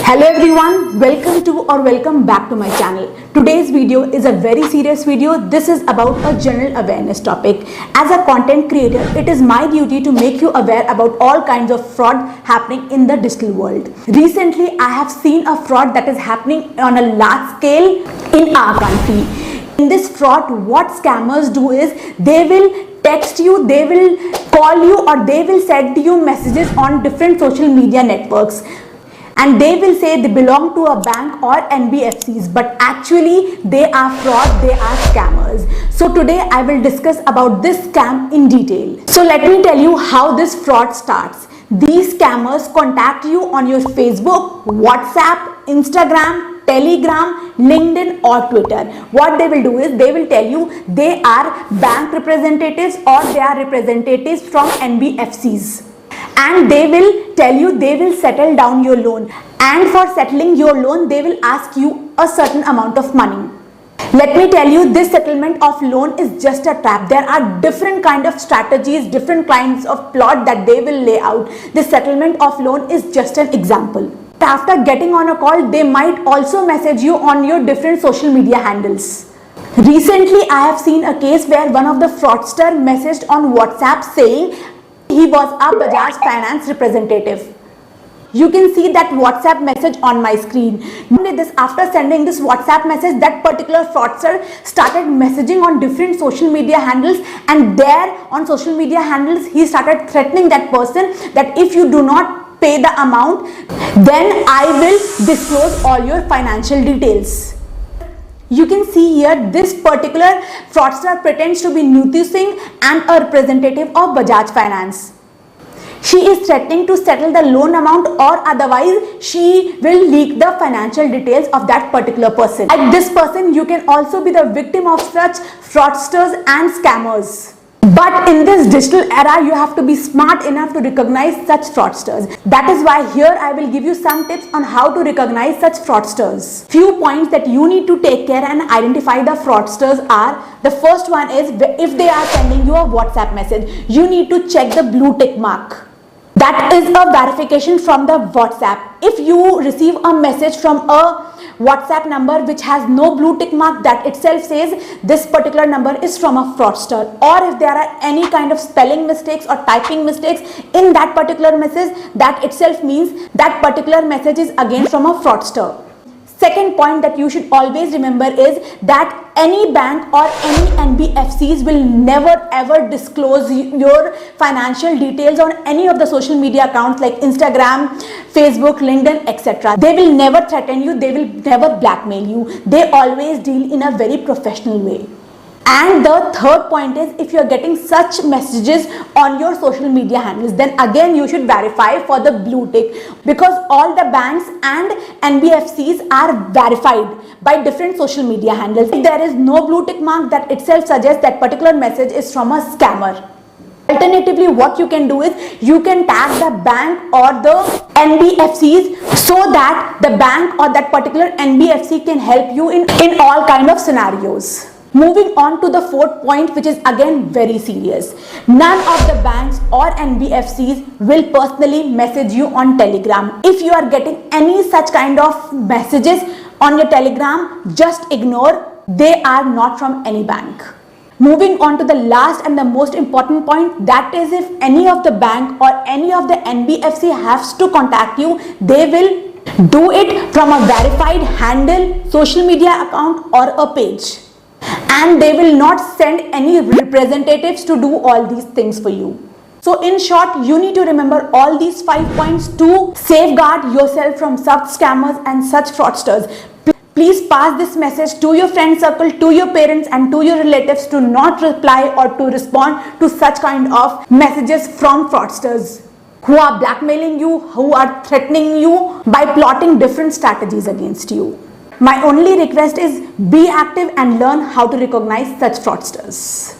Hello everyone, welcome back to my channel. Today's video is a very serious video. This is about a general awareness topic. As a content creator, it is my duty to make you aware about all kinds of fraud happening in the digital world. Recently, I have seen a fraud that is happening on a large scale in our country. In this fraud, what scammers do is they will text you, they will call you, or they will send you messages on different social media networks. And they will say they belong to a bank or NBFCs, but actually they are fraud, they are scammers. So today I will discuss about this scam in detail. So let me tell you how this fraud starts. These scammers contact you on your Facebook, WhatsApp, Instagram, Telegram, LinkedIn or Twitter. What they will do is they will tell you they are bank representatives or they are representatives from NBFCs. And they will tell you they will settle down your loan, and for settling your loan they will ask you a certain amount of money. Let me tell you, this settlement of loan is just a trap. There are different kind of strategies, different kinds of plot that they will lay out. This settlement of loan is just an example. After getting on a call, they might also message you on your different social media handles. Recently I have seen a case where one of the fraudster messaged on WhatsApp saying he was a Bajaj Finance representative. You can see that WhatsApp message on my screen. After sending this WhatsApp message, that particular fraudster started messaging on different social media handles, and there on social media handles he started threatening that person that if you do not pay the amount, then I will disclose all your financial details. You can see here this particular fraudster pretends to be Nuti Singh and a representative of Bajaj Finance. She is threatening to settle the loan amount, or otherwise she will leak the financial details of that particular person. Like this person, you can also be the victim of such fraudsters and scammers. But in this digital era, you have to be smart enough to recognize such fraudsters. That is why here I will give you some tips on how to recognize such fraudsters. Few points that you need to take care and identify the fraudsters are: the first one is if they are sending you a WhatsApp message, you need to check the blue tick mark. That is a verification from the WhatsApp. If you receive a message from a WhatsApp number which has no blue tick mark, that itself says this particular number is from a fraudster. Or if there are any kind of spelling mistakes or typing mistakes in that particular message, that itself means that particular message is again from a fraudster. Second point that you should always remember is that any bank or any NBFCs will never ever disclose your financial details on any of the social media accounts like Instagram, Facebook, LinkedIn, etc. They will never threaten you, they will never blackmail you. They always deal in a very professional way. And the third point is, if you are getting such messages on your social media handles, then again you should verify for the blue tick, because all the banks and NBFCs are verified by different social media handles. If there is no blue tick mark, that itself suggests that particular message is from a scammer. Alternatively, what you can do is you can tag the bank or the NBFCs so that the bank or that particular NBFC can help you in all kind of scenarios. Moving on to the fourth point, which is again very serious. None of the banks or NBFCs will personally message you on Telegram. If you are getting any such kind of messages on your Telegram, just ignore. They are not from any bank. Moving on to the last and the most important point, that is if any of the bank or any of the NBFC has to contact you, they will do it from a verified handle, social media account or a page. And they will not send any representatives to do all these things for you. So in short, you need to remember all these 5 points to safeguard yourself from such scammers and such fraudsters. Please pass this message to your friend circle, to your parents and to your relatives to not reply or to respond to such kind of messages from fraudsters who are blackmailing you, who are threatening you by plotting different strategies against you. My only request is be active and learn how to recognize such fraudsters.